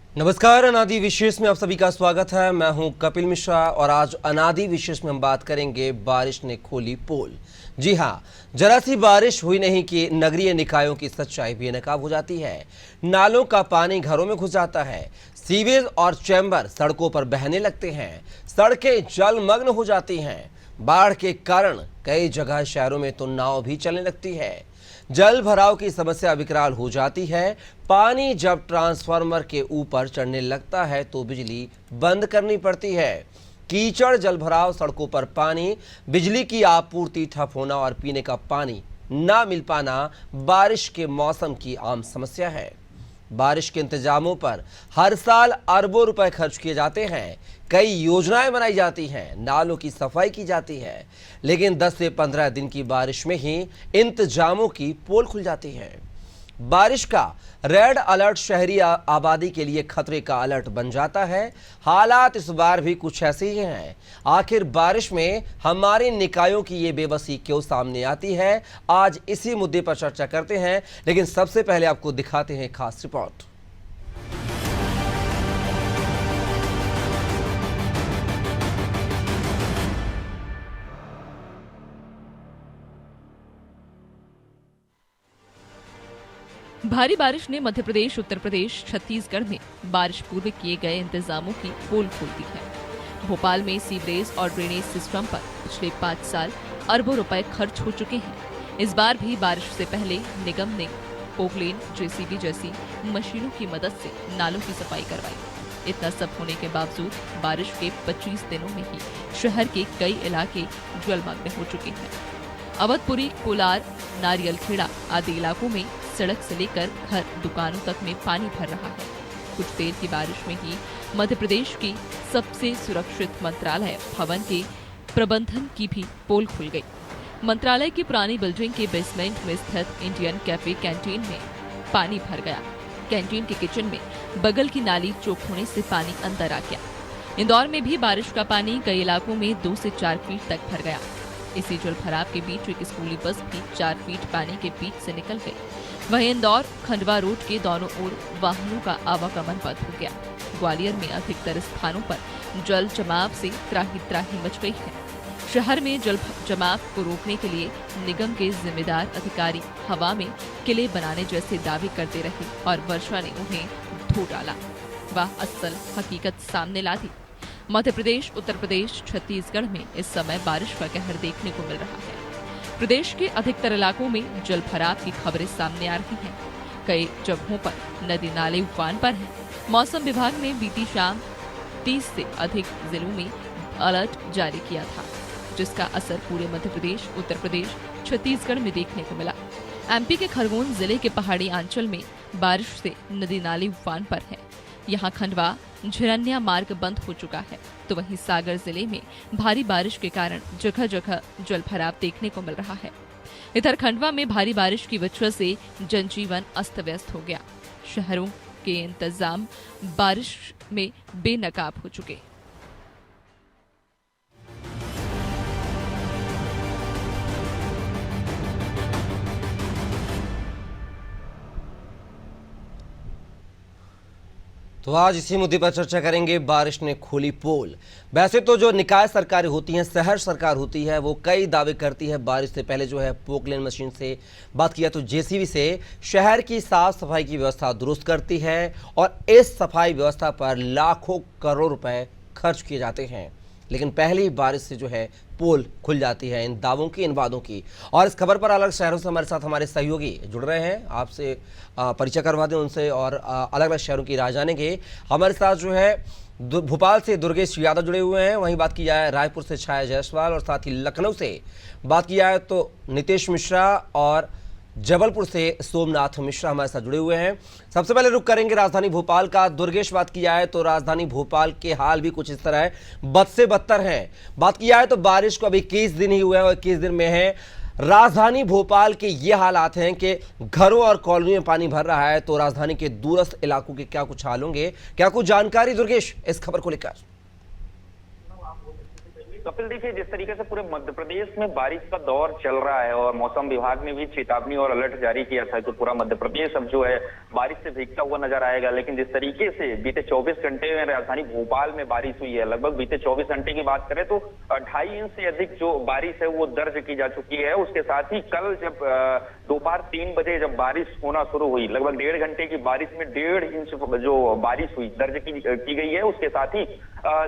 नमस्कार, अनादि विशेष में आप सभी का स्वागत है। मैं हूं कपिल मिश्रा और आज अनादि विशेष में हम बात करेंगे बारिश ने खोली पोल। जी हां, जरा सी बारिश हुई नहीं कि नगरीय निकायों की सच्चाई बेनकाब हो जाती है। नालों का पानी घरों में घुस जाता है, सीवेज और चैम्बर सड़कों पर बहने लगते हैं, सड़कें जलमग्न हो जाती हैं। बाढ़ के कारण कई जगह शहरों में तो नाव भी चलने लगती है। जल भराव की समस्या विकराल हो जाती है। पानी जब ट्रांसफार्मर के ऊपर चढ़ने लगता है तो बिजली बंद करनी पड़ती है। कीचड़, जल भराव, सड़कों पर पानी, बिजली की आपूर्ति ठप होना और पीने का पानी ना मिल पाना बारिश के मौसम की आम समस्या है। बारिश के इंतजामों पर हर साल अरबों रुपए खर्च किए जाते हैं। कई योजनाएं बनाई जाती हैं, नालों की सफाई की जाती है, लेकिन 10 से 15 दिन की बारिश में ही इंतजामों की पोल खुल जाती है। बारिश का रेड अलर्ट शहरी आबादी के लिए खतरे का अलर्ट बन जाता है। हालात इस बार भी कुछ ऐसे ही हैं। आखिर बारिश में हमारे निकायों की ये बेबसी क्यों सामने आती है, आज इसी मुद्दे पर चर्चा करते हैं। लेकिन सबसे पहले आपको दिखाते हैं खास रिपोर्ट। भारी बारिश ने मध्य प्रदेश, उत्तर प्रदेश, छत्तीसगढ़ में बारिश पूर्व किए गए इंतजामों की पोल खोल दी है। भोपाल में सीवरेज और ड्रेनेज सिस्टम पर पिछले 5 साल अरबों रुपए खर्च हो चुके हैं। इस बार भी बारिश से पहले निगम ने पोकलेन, जेसीबी जैसी मशीनों की मदद से नालों की सफाई करवाई। इतना सब होने के बावजूद बारिश के 25 दिनों में ही शहर के कई इलाके जलमग्न हो चुके हैं। अवधपुरी, कोलार, नारियल खेड़ा आदि इलाकों में सड़क से लेकर घर, दुकानों तक में पानी भर रहा है। कुछ देर की बारिश में ही मध्य प्रदेश की सबसे सुरक्षित मंत्रालय भवन के प्रबंधन की भी पोल खुल गई। मंत्रालय की पुरानी बिल्डिंग के बेसमेंट में स्थित इंडियन कैफे कैंटीन में पानी भर गया। कैंटीन के किचन में बगल की नाली चौक होने से पानी अंदर आ गया। इंदौर में भी बारिश का पानी कई इलाकों में 2 से 4 फीट तक भर गया। इसी जल भराव के बीच एक स्कूली बस भी 4 फीट पानी के बीच से निकल गई। वहीं इंदौर खंडवा रोड के दोनों ओर वाहनों का आवागमन बंद हो गया। ग्वालियर में अधिकतर स्थानों पर जल जमाव से त्राही त्राही मच गई है। शहर में जल जमाव को रोकने के लिए निगम के जिम्मेदार अधिकारी हवा में किले बनाने जैसे दावे करते रहे और वर्षा ने उन्हें धो डाला। वह असल हकीकत सामने ला दी। मध्य प्रदेश, उत्तर प्रदेश, छत्तीसगढ़ में इस समय बारिश का कहर देखने को मिल रहा है। प्रदेश के अधिकतर इलाकों में जल भराव की खबरें सामने आ रही हैं। कई जगहों पर नदी नाले उफान पर हैं। मौसम विभाग ने बीती शाम 30 से अधिक जिलों में अलर्ट जारी किया था, जिसका असर पूरे मध्य प्रदेश, उत्तर प्रदेश, छत्तीसगढ़ में देखने को मिला। एमपी के खरगोन जिले के पहाड़ी अंचल में बारिश से नदी नाले उफान पर है। यहाँ खंडवा झिरन्या मार्ग बंद हो चुका है, तो वहीं सागर जिले में भारी बारिश के कारण जगह जगह जल भराव देखने को मिल रहा है। इधर खंडवा में भारी बारिश की वजह से जनजीवन अस्त व्यस्त हो गया। शहरों के इंतजाम बारिश में बेनकाब हो चुके। तो आज इसी मुद्दे पर चर्चा करेंगे। बारिश ने खोली पोल। वैसे तो जो निकाय सरकारें होती हैं, शहर सरकार होती है, वो कई दावे करती है। बारिश से पहले जो है पोकलेन मशीन से बात किया तो जेसीबी से शहर की साफ सफाई की व्यवस्था दुरुस्त करती है और इस सफाई व्यवस्था पर लाखों करोड़ रुपए खर्च किए जाते हैं। लेकिन पहली बारिश से जो है पोल खुल जाती है। इन दावों की, इन वादों की। और इस खबर पर अलग शहरों से हमारे साथ हमारे सहयोगी जुड़ रहे हैं। आपसे परिचय करवा दें उनसे और अलग अलग शहरों की राय जानेंगे। हमारे साथ जो है भोपाल से दुर्गेश यादव जुड़े हुए हैं। वहीं बात की जाए रायपुर से छाया जायसवाल और साथ ही लखनऊ से बात की जाए तो नितेश मिश्रा और जबलपुर से सोमनाथ मिश्रा हमारे साथ जुड़े हुए हैं। सबसे पहले रुक करेंगे राजधानी भोपाल का। दुर्गेश, बात की जाए तो राजधानी भोपाल के हाल भी कुछ इस तरह है, बद से बदतर है। बात की जाए तो बारिश को अभी 21 दिन ही हुए हैं और 21 दिन में है राजधानी भोपाल के ये हालात हैं कि घरों और कॉलोनी में पानी भर रहा है। तो राजधानी के दूरस्थ इलाकों के क्या कुछ हाल होंगे, क्या कुछ जानकारी दुर्गेश इस खबर को लेकर? कपिल देखिए, जिस तरीके से पूरे मध्य प्रदेश में बारिश का दौर चल रहा है और मौसम विभाग ने भी चेतावनी और अलर्ट जारी किया था कि पूरा मध्य प्रदेश अब जो है बारिश से भीगता हुआ नजर आएगा, लेकिन जिस तरीके से बीते 24 घंटे में राजधानी भोपाल में बारिश हुई है, लगभग बीते 24 घंटे की बात करें तो 2.5 इंच से अधिक जो बारिश है वो दर्ज की जा चुकी है। उसके साथ ही कल जब दोपहर 3 बजे जब बारिश होना शुरू हुई, लगभग 1.5 घंटे की बारिश में 1.5 इंच जो बारिश हुई दर्ज की गई है। उसके साथ ही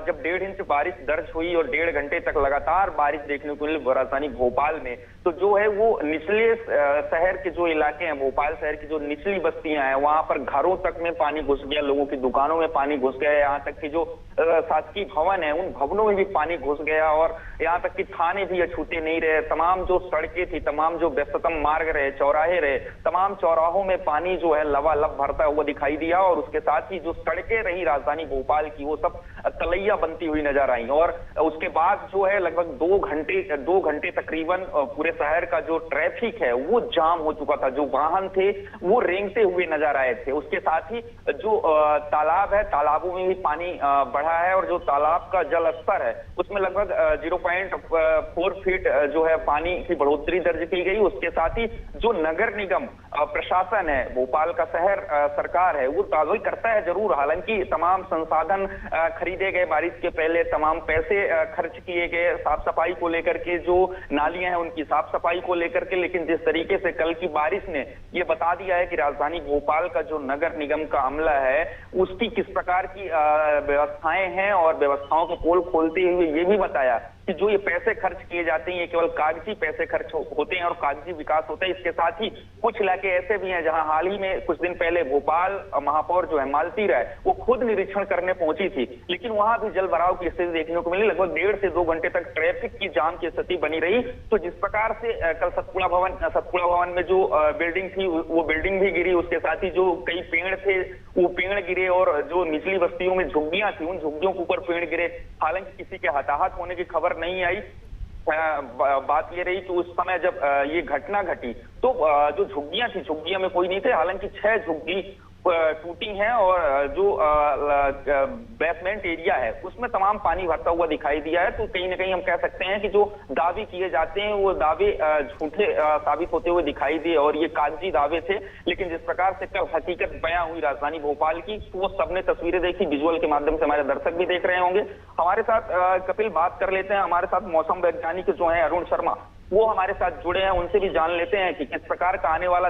जब 1.5 इंच बारिश दर्ज हुई और 1.5 घंटे तक लगातार बारिश देखने को मिली राजधानी भोपाल में, तो जो है वो निचले शहर के जो इलाके हैं, भोपाल शहर की जो निचली बस्तियां हैं, वहां पर घरों तक में पानी घुस गया, लोगों की दुकानों में पानी घुस गया, यहाँ तक कि जो शासकीय भवन है उन भवनों में भी पानी घुस गया और यहाँ तक कि थाने भी अछूते नहीं रहे। तमाम जो सड़कें थी, तमाम जो व्यस्ततम मार्ग रहे, चौराहे रहे, तमाम चौराहों में पानी जो है लबालब भरता हुआ दिखाई दिया और उसके साथ ही जो सड़कें रही राजधानी भोपाल की वो सब तलैया बनती हुई नजर आई। और उसके बाद जो है लगभग 2 घंटे तकरीबन पूरे शहर का जो ट्रैफिक है वो जाम हो चुका था, जो वाहन थे वो रेंगते हुए नजर आए थे। उसके साथ ही जो तालाब है, तालाबों में भी पानी बढ़ा है और जो तालाब का जल स्तर है उसमें लगभग 0.4 फीट जो है पानी की बढ़ोतरी दर्ज की गई। उसके साथ ही जो नगर निगम प्रशासन है, भोपाल का शहर सरकार है, वो दावा करता है जरूर, हालांकि तमाम संसाधन खरीदे गए बारिश के पहले, तमाम पैसे खर्च किए गए साफ सफाई को लेकर के, जो नालियां हैं उनकी साफ सफाई को लेकर के, लेकिन जिस तरीके से कल की बारिश ने ये बता दिया है कि राजधानी भोपाल का जो नगर निगम का अमला है उसकी किस प्रकार की व्यवस्थाएं हैं और व्यवस्थाओं को पोल खोलते हुए ये भी बताया कि जो ये पैसे खर्च किए जाते हैं ये केवल कागजी पैसे खर्च होते हैं और कागजी विकास होता है। इसके साथ ही कुछ इलाके ऐसे भी हैं जहां हाल ही में कुछ दिन पहले भोपाल महापौर जो है मालती राय वो खुद निरीक्षण करने पहुंची थी, लेकिन वहां भी जल भराव की स्थिति देखने को मिली। लगभग 1.5 से 2 घंटे तक ट्रैफिक की जाम की स्थिति बनी रही। तो जिस प्रकार से कल सतपुड़ा भवन में जो बिल्डिंग थी वो बिल्डिंग भी गिरी, उसके साथ ही जो कई पेड़ थे वो पेड़ गिरे और जो निचली बस्तियों में झुग्गियां थी उन झुग्गियों के ऊपर पेड़ गिरे। हालांकि किसी के हताहत होने की खबर नहीं आई। बात ये रही कि उस समय जब ये घटना घटी तो जो झुग्गियां थी झुग्गियों में कोई नहीं थे, हालांकि 6 झुग्गी टूटी हैं और जो बेसमेंट एरिया है उसमें तमाम पानी भरता हुआ दिखाई दिया है। तो कहीं ना कहीं हम कह सकते हैं कि जो दावे किए जाते हैं वो दावे झूठे साबित होते हुए दिखाई दिए और ये कागजी दावे थे। लेकिन जिस प्रकार से कल हकीकत बयां हुई राजधानी भोपाल की, तो वो सबने तस्वीरें देखी, विजुअल के माध्यम से हमारे दर्शक भी देख रहे होंगे। हमारे साथ कपिल बात कर लेते हैं, हमारे साथ मौसम वैज्ञानिक जो है अरुण शर्मा वो हमारे साथ जुड़े हैं, उनसे भी जान लेते हैं कि किस प्रकार का आने वाले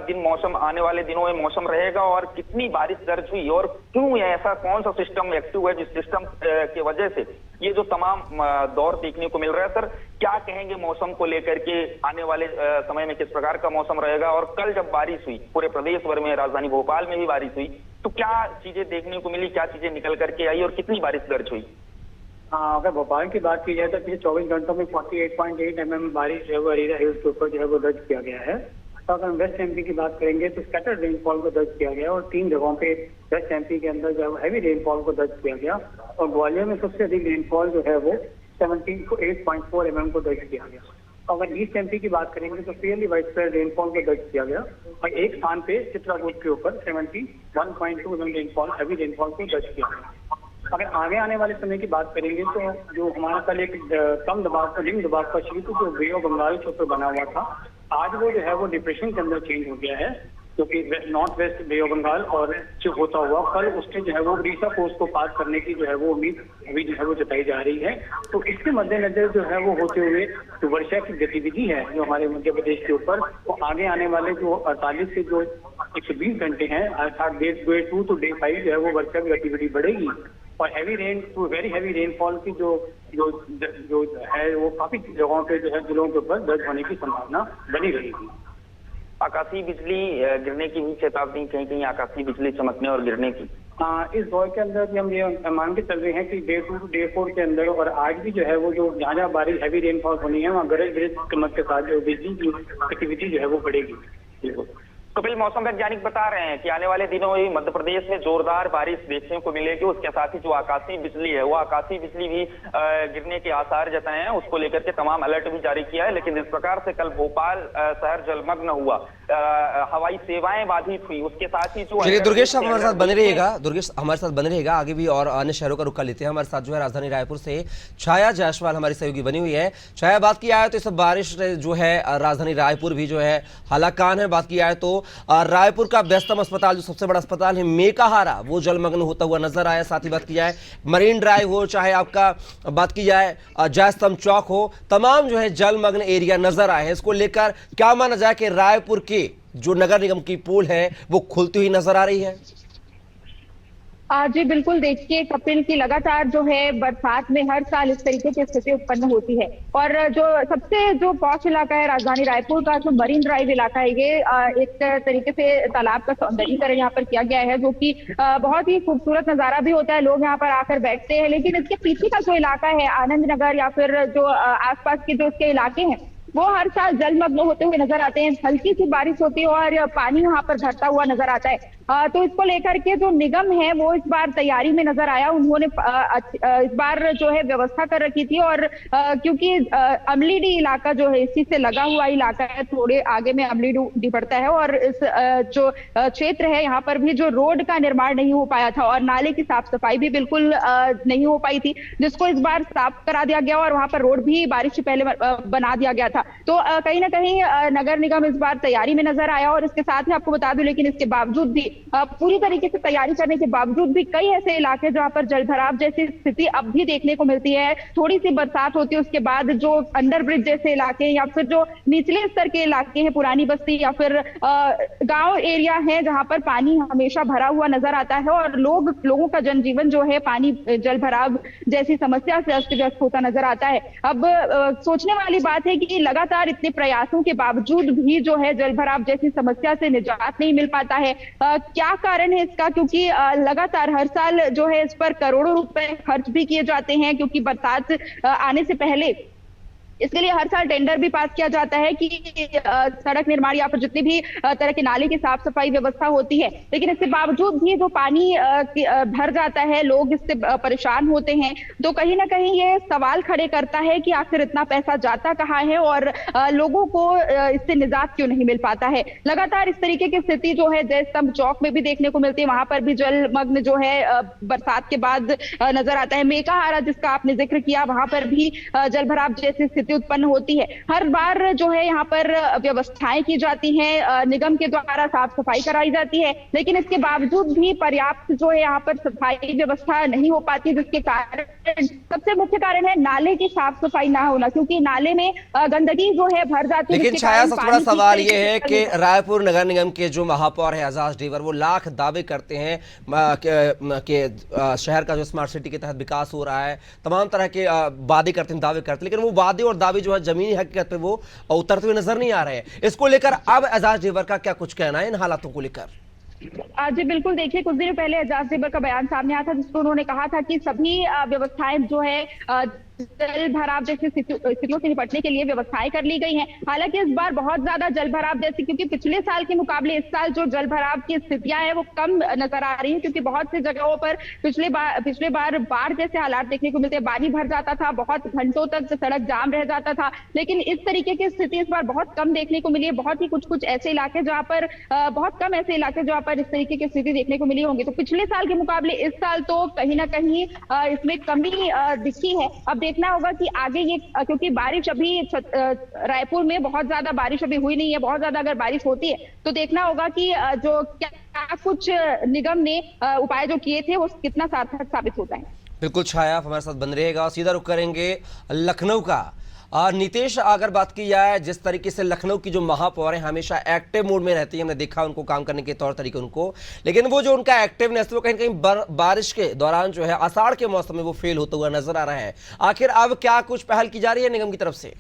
दिनों में मौसम रहेगा और कितनी बारिश दर्ज हुई और क्यों ऐसा कौन सा सिस्टम एक्टिव है जिस सिस्टम की वजह से ये जो तमाम दौर देखने को मिल रहा है। सर, क्या कहेंगे मौसम को लेकर के, आने वाले समय में किस प्रकार का मौसम रहेगा? और कल जब बारिश हुई पूरे प्रदेश भर में, राजधानी भोपाल में भी बारिश हुई, तो क्या चीजें देखने को मिली, क्या चीजें निकल करके आई और कितनी बारिश दर्ज हुई? अगर भोपाल की बात की जाए तो पिछले 24 घंटों में 48.8 mm बारिश जो है वो अरीरा हिल्स के ऊपर जो है वो दर्ज किया गया है। तो अगर हम वेस्ट एमपी की बात करेंगे तो स्कैटर्ड रेनफॉल को दर्ज किया गया और 3 जगहों पे वेस्ट एमपी के अंदर जो है हैवी रेनफॉल को दर्ज किया गया और ग्वालियर में सबसे अधिक रेनफॉल जो है वो 78.4 mm को दर्ज किया गया। अगर ईस्ट एमपी की बात करेंगे तो फेयरली वाइड स्प्रेड रेनफॉल को दर्ज किया गया और एक स्थान पे चित्राकूट के ऊपर 71.2 mm रेनफॉल हैवी रेनफॉल को दर्ज किया गया। अगर आगे आने वाले समय की बात करेंगे तो जो हमारा कल एक कम दबाव का रिंग दबाव का क्षेत्र जो बे ऑफ बंगाल के ऊपर बना हुआ था, आज वो जो है वो डिप्रेशन के अंदर चेंज हो गया है, क्योंकि north west bay of Bengal और जो होता हुआ कल उसके जो है वो उड़ीसा कोस्ट को पास करने की जो है वो उम्मीद अभी जो है वो जताई जा रही है। तो इसके मद्देनजर जो है वो होते हुए जो वर्षा की गतिविधि है जो हमारे मध्य प्रदेश के ऊपर, वो आगे आने वाले जो 48 से जो 120 घंटे हैं अर्थात डे 2 to डे 5 जो है वो वर्षा की गतिविधि बढ़ेगी और heavy rain to very heavy rainfall की जो है वो काफी जगहों पे जो है जिलों के ऊपर दर्ज होने की संभावना बनी रहेगी। आकाशीय बिजली गिरने की भी चेतावनी, कहीं कहीं आकाशीय बिजली चमकने और गिरने की। इस दौर के अंदर भी हम ये मान के चल रहे हैं कि डे 2 to डे 4 के अंदर और आज भी जो है वो जो जहाँ बारिश हैवी रेनफॉल होनी है वहाँ गरज चमक के साथ जो बिजली की गतिविधि जो है वो बढ़ेगी। कपिल, मौसम वैज्ञानिक बता रहे हैं कि आने वाले दिनों में मध्य प्रदेश में जोरदार बारिश देखने को मिलेगी। उसके साथ ही जो आकाशीय बिजली है, वो आकाशीय बिजली भी गिरने के आसार जताए हैं। उसको लेकर के तमाम अलर्ट भी जारी किया है। लेकिन जिस प्रकार से कल भोपाल शहर जलमग्न हुआ, हवाई सेवाएं बाधित हुई, उसके साथ ही जो चलिए दुर्गेश, आप हमारे साथ बने रहिएगा। दुर्गेश, हमारे साथ बने रहिएगा, आगे भी और अन्य शहरों का रुख कर लेते हैं। हमारे साथ जो है राजधानी रायपुर से छाया जायसवाल हमारी सहयोगी बनी हुई है। छाया, बात की जाए तो इस बारिश जो है राजधानी रायपुर भी जो है हालाकान है। बात की जाए तो रायपुर का व्यस्तम अस्पताल, जो सबसे बड़ा अस्पताल है मेकाहारा, वो जलमग्न होता हुआ नजर आया। साथ ही बात की जाए मरीन ड्राइव हो, चाहे आपका बात की जाए जयस्तंभ चौक हो, तमाम जो है जलमग्न एरिया नजर आए हैं। इसको लेकर क्या माना जाए कि रायपुर के जो नगर निगम की पोल है वो खुलती हुई नजर आ रही है? जी बिल्कुल, देखिए कपिल की लगातार जो है बरसात में हर साल इस तरीके की स्थिति उत्पन्न होती है। और जो सबसे जो पॉश इलाका है राजधानी रायपुर का, जो मरीन ड्राइव इलाका है, ये एक तरीके से तालाब का सौंदर्यीकरण यहाँ पर किया गया है, जो कि बहुत ही खूबसूरत नजारा भी होता है। लोग यहाँ पर आकर बैठते हैं। लेकिन इसके पीछे का जो इलाका है आनंद नगर या फिर जो आसपास के जो इसके इलाके हैं, वो हर साल जलमग्न होते हुए नजर आते हैं। हल्की सी बारिश होती है और पानी वहां पर भरता हुआ नजर आता है। तो इसको लेकर के जो निगम है वो इस बार तैयारी में नजर आया। उन्होंने इस बार जो है व्यवस्था कर रखी थी। और क्योंकि अमलीडी इलाका जो है इसी से लगा हुआ इलाका है, थोड़े आगे में अमलीडी पड़ता है, और इस जो क्षेत्र है यहाँ पर भी जो रोड का निर्माण नहीं हो पाया था और नाले की साफ सफाई भी बिल्कुल नहीं हो पाई थी, जिसको इस बार साफ करा दिया गया और वहां पर रोड भी बारिश से पहले बना दिया गया था। तो कहीं ना कहीं नगर निगम इस बार तैयारी में नजर आया। और इसके साथ ही आपको बता दूं, लेकिन इसके बावजूद भी पूरी तरीके से तैयारी करने के बावजूद भी कई ऐसे इलाके जहां पर जलभराव जैसी स्थिति अब भी देखने को मिलती है। थोड़ी सी बरसात होती है, उसके बाद जो अंडर ब्रिज जैसे इलाके या फिर जो निचले स्तर के इलाके हैं, पुरानी बस्ती या फिर गांव एरिया है, जहां पर पानी हमेशा भरा हुआ नजर आता है और लोगों का जनजीवन जो है पानी जलभराव जैसी समस्या से अस्त व्यस्त होता नजर आता है। अब सोचने वाली बात है कि लगातार इतने प्रयासों के बावजूद भी जो है जलभराव जैसी समस्या से निजात नहीं मिल पाता है। क्या कारण है इसका? क्योंकि लगातार हर साल जो है इस पर करोड़ों रुपए खर्च भी किए जाते हैं, क्योंकि बरसात आने से पहले इसके लिए हर साल टेंडर भी पास किया जाता है कि सड़क निर्माण या फिर जितनी भी तरह के नाले की साफ सफाई व्यवस्था होती है। लेकिन इसके बावजूद भी जो पानी भर जाता है, लोग इससे परेशान होते हैं। तो कहीं ना कहीं ये सवाल खड़े करता है कि आखिर इतना पैसा जाता कहाँ है और लोगों को इससे निजात क्यों नहीं मिल पाता है। लगातार इस तरीके की स्थिति जो है जयस्तंभ चौक में भी देखने को मिलती है। वहां पर भी जलमग्न जो है बरसात के बाद नजर आता है। मेकाहारा जिसका आपने जिक्र किया, वहां पर भी जलभराव जैसी स्थिति उत्पन्न होती है। हर बार जो है यहाँ पर व्यवस्थाएं की जाती हैं, निगम के द्वारा साफ सफाई कराई जाती है, लेकिन इसके बावजूद भी पर्याप्त जो है यहाँ पर सफाई व्यवस्था नहीं हो पाती, जिसके कारण सबसे मुख्य कारण है नाले की साफ सफाई ना होना, क्योंकि नाले में गंदगी जो है भर जाती है। लेकिन छाया, सबसे बड़ा सवाल ये है कि रायपुर नगर निगम के जो महापौर है एजाज ढेबर, वो लाख दावे करते हैं कि शहर का जो स्मार्ट सिटी के तहत विकास हो रहा है, तमाम तरह के वादे करते हैं, दावे करते हैं, लेकिन वो वादे और दावे जो है जमीनी हकीकत पे वो उतरते हुए नजर नहीं आ रहे हैं। इसको लेकर अब एजाज ढेबर का क्या कुछ कहना है इन हालातों को लेकर? जी बिल्कुल, देखिए कुछ दिनों पहले एजाज ढेबर का बयान सामने आया था, जिसमें उन्होंने कहा था कि सभी व्यवस्थाएं जो है जल भराव जैसी स्थितियों से निपटने के लिए व्यवस्थाएं कर ली गई हैं। हालांकि इस बार बहुत ज्यादा जल भराव जैसी, क्योंकि पिछले साल के मुकाबले इस साल जो जल भराव की स्थितियां हैं वो कम नजर आ रही हैं, क्योंकि बहुत सी जगहों पर पिछले बार बाढ़ जैसे हालात देखने को मिलते हैं। पानी भर जाता था, बहुत घंटों तक सड़क जाम रह जाता था, लेकिन इस तरीके की स्थिति इस बार बहुत कम देखने को मिली है। बहुत ही कुछ ऐसे इलाके जहाँ पर बहुत कम ऐसे इलाके जहाँ पर इस तरीके की स्थिति देखने को मिली होंगी। तो पिछले साल के मुकाबले इस साल तो कहीं ना कहीं इसमें कमी दिखी है। अब देखना होगा कि आगे ये, क्योंकि बारिश अभी रायपुर में बहुत ज्यादा बारिश अभी हुई नहीं है। बहुत ज्यादा अगर बारिश होती है तो देखना होगा कि जो क्या कुछ निगम ने उपाय जो किए थे वो कितना सार्थक साबित होता है। बिल्कुल छाया, आप हमारे साथ बन रहेगा। सीधा रुख करेंगे लखनऊ का। नीतीश, अगर बात की जाए जिस तरीके से लखनऊ की जो महापौर है हमेशा एक्टिव मोड में रहती है, हमने देखा उनको काम करने के तौर तरीके उनको, लेकिन वो जो उनका एक्टिवनेस वो कहीं कहीं बारिश के दौरान जो है आषाढ़ के मौसम में वो फेल होता हुआ नजर आ रहा है। आखिर अब क्या कुछ पहल की जा रही है निगम की तरफ से?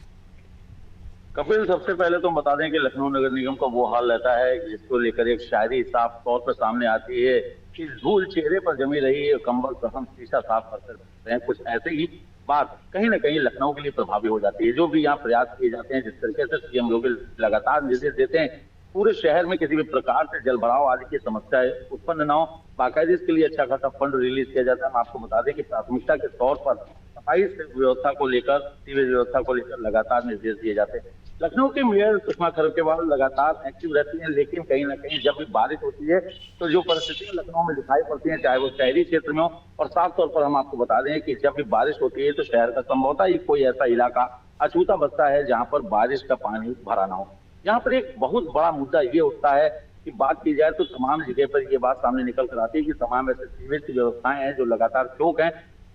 कपिल, सबसे पहले तो बता दें कि लखनऊ नगर निगम का वो हाल रहता है जिसको लेकर एक शायरी साफ तौर पर सामने आती है कि धूल चेहरे पर जमी रही है, कंबल पर हम शीशा साफ करते हैं। कुछ ऐसे ही बात कहीं ना कहीं लखनऊ के लिए प्रभावी हो जाती है। जो भी यहाँ प्रयास किए जाते हैं, जिस तरीके से सीएम योगी लगातार निर्देश देते हैं पूरे शहर में किसी भी प्रकार से जल भराव आदि की समस्या उत्पन्न न हो, बाकायदे इसके लिए अच्छा खासा फंड रिलीज किया जाता है। हम आपको बता दें कि प्राथमिकता के तौर पर सफाई व्यवस्था को लेकर, सीवेज व्यवस्था को लेकर लगातार निर्देश दिए जाते हैं। लखनऊ के मेयर सुषमा खरगेवाल लगातार एक्टिव रहती हैं, लेकिन कहीं ना कहीं जब भी बारिश होती है तो जो परिस्थितियां लखनऊ में दिखाई पड़ती हैं, चाहे वो शहरी क्षेत्र में हो, और साफ तौर पर हम आपको बता दें कि जब भी बारिश होती है तो शहर का संभवतः ही कोई ऐसा इलाका अछूता बसता है जहां पर बारिश का पानी भरा ना हो। यहाँ पर एक बहुत बड़ा मुद्दा ये उठता है कि बात की जाए तो तमाम जगह पर ये बात सामने निकल कर आती है कि तमाम ऐसे सीवेज की व्यवस्थाएं हैं जो लगातार चौक हैं,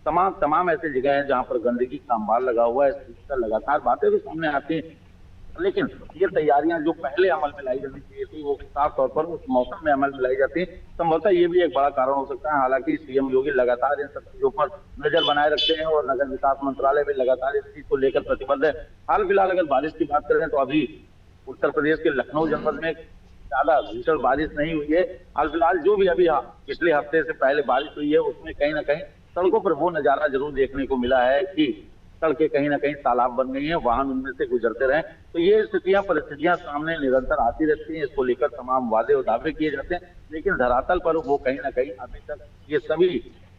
तमाम ऐसे जगह हैं जहां पर गंदगी का अंबार लगा हुआ है। इस पर लगातार बातें भी सामने आती हैं, लेकिन ये तैयारियां जो पहले अमल में लाई जानी चाहिए थी वो साफ तौर पर उस मौसम में अमल में लाई जाती है। संभवतः ये भी एक बड़ा कारण हो सकता है। हालांकि सीएम योगी लगातार इन सब चीजों पर नजर बनाए रखते हैं और नगर विकास मंत्रालय भी लगातार इस चीज को लेकर प्रतिबद्ध है। हाल फिलहाल अगर बारिश की बात करें तो अभी उत्तर प्रदेश के लखनऊ जनपद में ज्यादा भीषण बारिश नहीं हुई है। हाल फिलहाल जो भी अभी पिछले हफ्ते से पहले बारिश हुई है उसमें कहीं ना कहीं सड़कों पर वो नजारा जरूर देखने को मिला है कि सड़कें कहीं ना कहीं तालाब बन गई हैं, वाहन उनमें से गुजरते रहे। तो ये परिस्थितियां सामने निरंतर आती रहती हैं। इसको लेकर तमाम वादे और दावे किए जाते हैं, लेकिन धरातल पर वो कहीं ना कहीं अभी तक ये सभी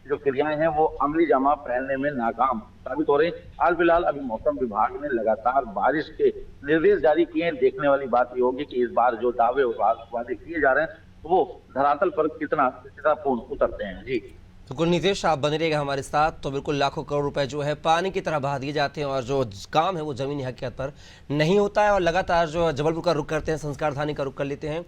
जो क्रियाएं हैं वो अमली जामा पहनने में नाकाम साबित हो रही। हाल फिलहाल अभी मौसम विभाग ने लगातार बारिश के निर्देश जारी किए हैं। देखने वाली बात ये होगी कि इस बार जो दावे और वादे किए जा रहे हैं वो धरातल पर कितना पूर्ण उतरते हैं। जी बिल्कुल नीतीश, आप बने रहिएगा हमारे साथ। तो बिल्कुल लाखों करोड़ रुपए जो है पानी की तरह बहा दिए जाते हैं और जो काम है वो जमीनी हकीकत पर नहीं होता है। और लगातार जो जबलपुर का रुख करते हैं, संस्कार धानी का रुख कर लेते हैं।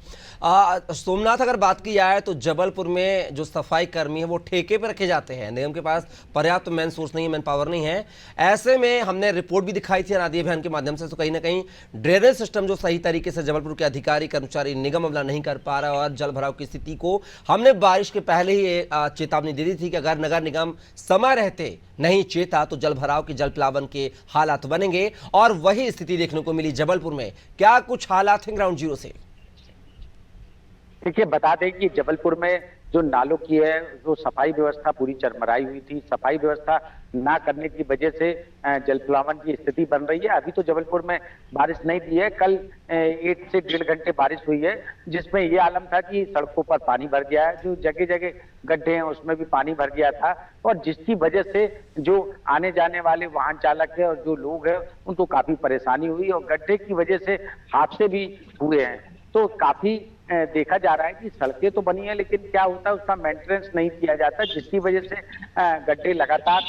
सोमनाथ अगर बात की जाए तो जबलपुर में जो सफाई कर्मी है वो ठेके पर रखे जाते हैं। निगम के पास पर्याप्त मैन सोर्स नहीं है, मैन पावर नहीं है। ऐसे में हमने रिपोर्ट भी दिखाई थी अनादि अभियान के माध्यम से, तो कहीं ना कहीं ड्रेनेज सिस्टम जो सही तरीके से जबलपुर के अधिकारी कर्मचारी निगम अमला नहीं कर पा रहा है। और जल भराव की स्थिति को हमने बारिश के पहले ही चेतावनी दे दी थी कि अगर नगर निगम समय रहते नहीं चेता तो जल भराव के जल प्लावन के हालात बनेंगे। और वही स्थिति देखने को मिली जबलपुर में। क्या कुछ हालात हैं ग्राउंड जीरो से? देखिए, बता दें कि जबलपुर में जो नालों की है जो सफाई व्यवस्था पूरी चरमराई हुई थी। सफाई व्यवस्था ना करने की वजह से जल प्लावन की स्थिति बन रही है। अभी तो जबलपुर में बारिश नहीं दी है। कल 1 से 1.5 घंटे बारिश हुई है, जिसमें ये आलम था कि सड़कों पर पानी भर गया है। जो जगह जगह गड्ढे हैं उसमें भी पानी भर गया था, और जिसकी वजह से जो आने जाने वाले वाहन चालक है और जो लोग हैं उनको काफी परेशानी हुई, और गड्ढे की वजह से हादसे भी हुए हैं। तो काफी देखा जा रहा है कि सड़कें तो बनी है, लेकिन क्या होता है उसका मेंटेनेंस नहीं किया जाता, जिसकी वजह से गड्ढे लगातार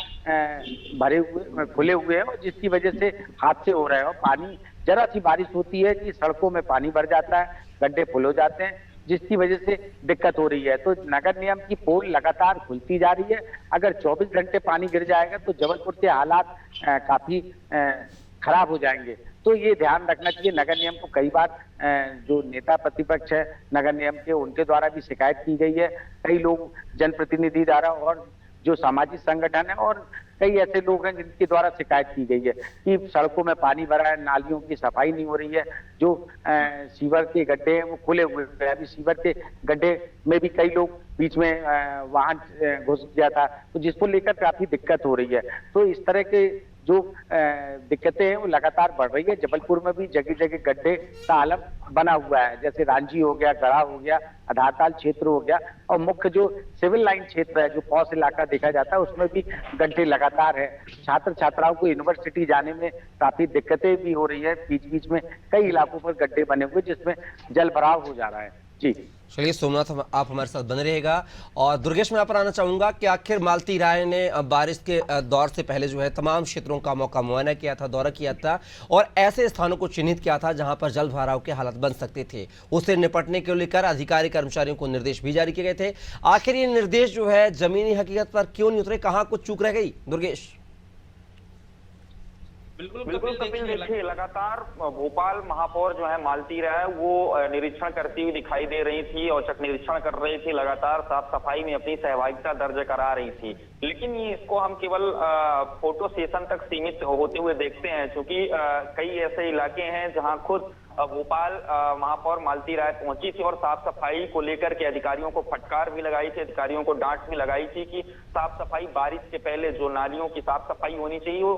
भरे हुए खुले हुए हैं, और जिसकी वजह से हादसे हो रहे हैं। और पानी जरा सी बारिश होती है कि सड़कों में पानी भर जाता है, गड्ढे फुल हो जाते हैं, जिसकी वजह से दिक्कत हो रही है। तो नगर निगम की पोल लगातार खुलती जा रही है। अगर 24 घंटे पानी गिर जाएगा तो जबलपुर के हालात काफी खराब हो जाएंगे। तो ये ध्यान रखना चाहिए नगर निगम को। कई बार जो नेता प्रतिपक्ष है नगर निगम के, उनके द्वारा भी शिकायत की गई है। कई लोग, जनप्रतिनिधि द्वारा और जो सामाजिक संगठन है और कई ऐसे लोग हैं जिनके द्वारा शिकायत की गई है कि सड़कों में पानी भरा है, नालियों की सफाई नहीं हो रही है, जो सीवर के गड्ढे हैं वो खुले हुए हैं। अभी सीवर के गड्ढे में भी कई लोग बीच में वाहन घुस गया था, तो जिसको लेकर काफी दिक्कत हो रही है। तो इस तरह के जो दिक्कतें हैं वो लगातार बढ़ रही है। जबलपुर में भी जगह जगह गड्ढे का आलम बना हुआ है, जैसे रांझी हो गया, गढ़ा हो गया, आधारताल क्षेत्र हो गया, और मुख्य जो सिविल लाइन क्षेत्र है जो पौष इलाका देखा जाता है उसमें भी गड्ढे लगातार है। छात्र छात्राओं को यूनिवर्सिटी जाने में काफी दिक्कतें भी हो रही है। बीच बीच में कई इलाकों पर गड्ढे बने हुए जिसमें जल भराव हो जा रहा है। जी चलिए सोमनाथ, आप हमारे साथ बने रहेगा। और दुर्गेश, मैं यहाँ पर आना चाहूंगा कि आखिर मालती राय ने बारिश के दौर से पहले जो है तमाम क्षेत्रों का मौका मुआयना किया था, दौरा किया था, और ऐसे स्थानों को चिन्हित किया था जहां पर जल भराव के हालात बन सकते थे। उससे निपटने को लेकर अधिकारी कर्मचारियों को निर्देश भी जारी किए गए थे। आखिर ये निर्देश जो है जमीनी हकीकत पर क्यों नहीं उतरे? कहाँ कुछ चूक रह गई दुर्गेश? बिल्कुल कपिल, देखिए लगातार भोपाल महापौर जो है मालती राय वो निरीक्षण करती हुई दिखाई दे रही थी, औचक निरीक्षण कर रही थी, लगातार साफ सफाई में अपनी सहभागिता दर्ज करा रही थी। लेकिन ये इसको हम केवल फोटो सेशन तक सीमित होते हुए देखते हैं, क्योंकि कई ऐसे इलाके हैं जहां खुद भोपाल महापौर मालती राय पहुंची थी और साफ सफाई को लेकर के अधिकारियों को फटकार भी लगाई थी, अधिकारियों को डांट भी लगाई थी कि साफ सफाई बारिश के पहले जो नालियों की साफ सफाई होनी चाहिए वो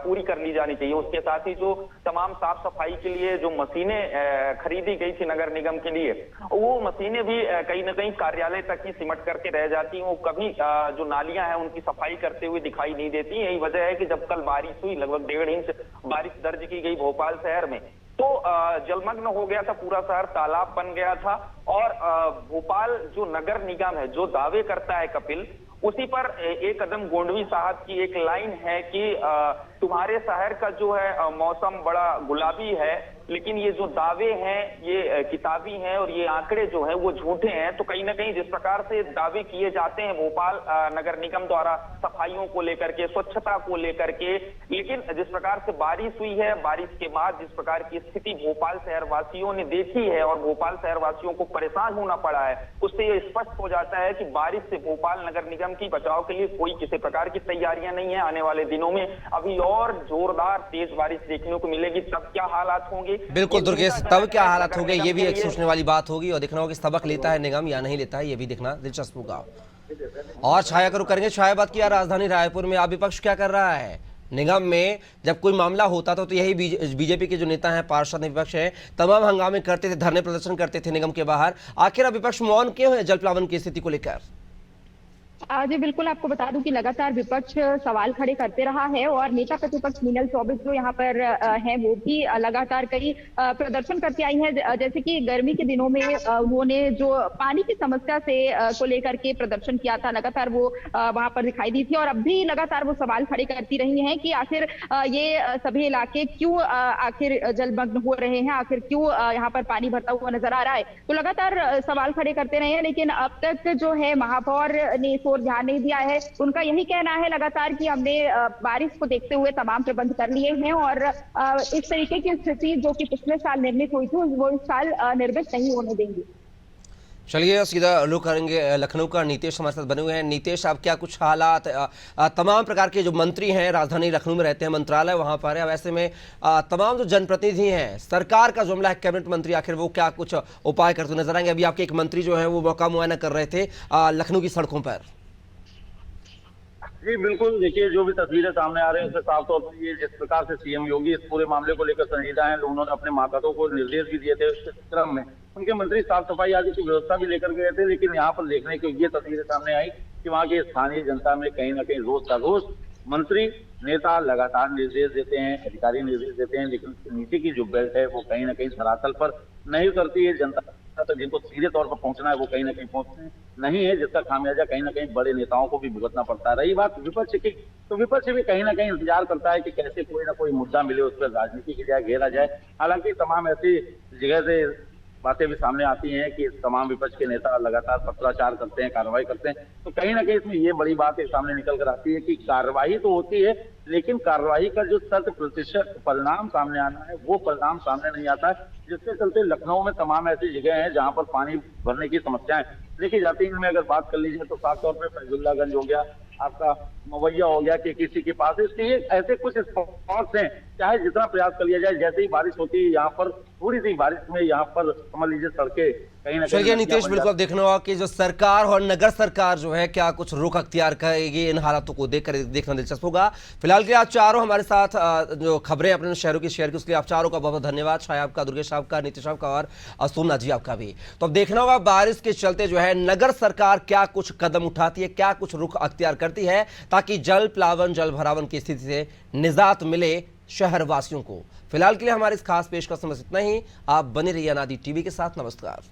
पूरी कर ली जानी चाहिए। उसके साथ ही जो तमाम साफ सफाई के लिए जो मशीनें खरीदी गई थी नगर निगम के लिए, वो मशीनें भी कहीं ना कहीं कार्यालय तक ही सिमट करके रह जाती हैं, वो कभी जो नालियां हैं उनकी सफाई करते हुए दिखाई नहीं देती। यही वजह है कि जब कल बारिश हुई, लगभग 1.5 इंच बारिश दर्ज की गई भोपाल शहर में, तो जलमग्न हो गया था पूरा शहर, तालाब बन गया था। और भोपाल जो नगर निगम है, जो दावे करता है कपिल, उसी पर एक कदम गोंडवी साहब की एक लाइन है कि तुम्हारे शहर का जो है मौसम बड़ा गुलाबी है, लेकिन ये जो दावे हैं ये किताबी हैं और ये आंकड़े जो है वो झूठे हैं। तो कहीं ना कहीं जिस प्रकार से दावे किए जाते हैं भोपाल नगर निगम द्वारा सफाइयों को लेकर के, स्वच्छता को लेकर के, लेकिन जिस प्रकार से बारिश हुई है, बारिश के बाद जिस प्रकार की स्थिति भोपाल शहर वासियों ने देखी है और भोपाल शहर वासियों को परेशान होना पड़ा है, उससे ये स्पष्ट हो जाता है कि बारिश से भोपाल नगर निगम की बचाव के लिए कोई किसी प्रकार की तैयारियां नहीं है। आने वाले दिनों में अभी और जोरदार तेज बारिश देखने को मिलेगी, तब क्या हालात होंगे। बिल्कुल दुर्गेश, तब क्या हालात होंगे ये भी एक सोचने वाली बात होगी और देखना होगा कि सबक लेता है निगम या नहीं लेता है, ये भी देखना दिलचस्प होगा। और छाया करो करेंगे छाया बात किया राजधानी रायपुर में अब विपक्ष क्या कर रहा है। निगम में जब कोई मामला होता था तो यही बीजेपी के जो नेता हैं, पार्षद विपक्ष हैं, तमाम हंगामे करते थे, धरने प्रदर्शन करते थे निगम के बाहर। आखिर अब विपक्ष मौन क्यों है जल प्लावन की स्थिति को लेकर? जी बिल्कुल, आपको बता दूं कि लगातार विपक्ष सवाल खड़े करते रहा है और नेता प्रतिपक्ष मीनल चौबे जो यहाँ पर हैं वो भी लगातार कई प्रदर्शन करती आई हैं। जैसे कि गर्मी के दिनों में उन्होंने जो पानी की समस्या से को लेकर के प्रदर्शन किया था, लगातार वो वहां पर दिखाई दी थी और अब भी लगातार वो सवाल खड़े करती रही हैं कि आखिर ये सभी इलाके क्यों आखिर जलमग्न हो रहे हैं, आखिर क्यों यहाँ पर पानी भरता हुआ नजर आ रहा है। तो लगातार सवाल खड़े करते रहे हैं, लेकिन अब तक जो है महापौर ने और ध्यान नहीं दिया है। उनका यही कहना है लगातार कि हमने बारिश को देखते हुए तमाम प्रबंध कर लिए हैं और इस तरीके की स्थिति जो कि पिछले साल निर्मित हुई थी वो इस साल निर्मित नहीं होने देंगे। चलिए सीधा रुख करेंगे लखनऊ का। नीतीश हमारे साथ बने हुए हैं। नीतीश, आप क्या कुछ हालात, तमाम प्रकार के जो मंत्री हैं राजधानी लखनऊ में रहते हैं, मंत्रालय वहां पर है, वैसे में तमाम जो जनप्रतिनिधि हैं, सरकार का जो अमला है, कैबिनेट मंत्री, आखिर वो क्या कुछ उपाय करते नजर आएंगे? अभी आपके एक मंत्री जो है वो मौका मुआयना कर रहे थे लखनऊ की सड़कों पर। जी बिल्कुल, देखिए जो भी तस्वीरें सामने आ रही हैं उससे साफ तौर पर ये जिस प्रकार से सीएम योगी इस पूरे मामले को लेकर संजीदा हैं, उन्होंने अपने मातहतों को निर्देश भी दिए थे। उस क्रम में उनके मंत्री साफ सफाई आदि की व्यवस्था भी लेकर गए थे, लेकिन यहाँ पर देखने को ये तस्वीरें सामने आई कि वहाँ की स्थानीय जनता में कहीं ना कहीं रोज का रोज मंत्री नेता लगातार निर्देश देते हैं, अधिकारी निर्देश देते हैं, लेकिन नीचे की जो बेल्ट है वो कहीं ना कहीं धरातल पर नहीं उतरती है। जनता तक जिनको सीधे तौर पर पहुंचना है वो कहीं ना कहीं पहुंचते नहीं है, जिसका खामियाजा कहीं ना कहीं बड़े नेताओं को भी भुगतना पड़ता है। रही बात विपक्ष की, तो विपक्ष भी कहीं ना कहीं इंतजार करता है कि कैसे कोई ना कोई मुद्दा मिले, उस पर राजनीति की जाए, घेरा जाए। हालांकि तमाम ऐसी जगह से बातें भी सामने आती हैं कि तमाम विपक्ष के नेता लगातार पत्राचार करते हैं, कार्रवाई करते हैं, तो कहीं ना कहीं इसमें ये बड़ी बात सामने निकल कर आती है कि कार्रवाई तो होती है, लेकिन कार्रवाई का जो 100% परिणाम सामने आना है वो परिणाम सामने नहीं आता है, जिसके चलते लखनऊ में तमाम ऐसी जगह हैं जहां पर पानी भरने की समस्याएं देखी जाती है। इनमें अगर बात कर लीजिए तो खास तौर पर फैजुल्लागंज हो गया, आपका मवैया हो गया, कि किसी के पास इसलिए ऐसे कुछ स्पॉट्स हैं, चाहे जितना प्रयास कर लिया जाए, जैसे ही बारिश होती है यहाँ पर थोड़ी सी बारिश में यहाँ पर समझ लीजिए सड़कें कहीं ना कहीं। चलिए नीतीश, बिल्कुल देखना होगा कि जो सरकार और नगर सरकार जो है क्या कुछ रुख अख्तियार करेगी, इन हालातों को देखना दिलचस्प होगा। फिलहाल के आप चारों हमारे साथ जो खबरें अपने शहरों की शेयर की, उसके लिए आप चारों का बहुत बहुत धन्यवाद। छाया आपका, दुर्गेश आपका, नीतीश आपका और सोमनाथ जी आपका भी। तो अब देखना होगा बारिश के चलते जो है नगर सरकार क्या कुछ कदम उठाती है, क्या कुछ रुख अख्तियार करती है, ताकि जल प्लावन, जल भरावन की स्थिति से निजात मिले शहर वासियों को। फिलहाल के लिए हमारे इस खास पेशकश में इतना ही। आप बने रहिए अनादि टीवी के साथ। नमस्कार।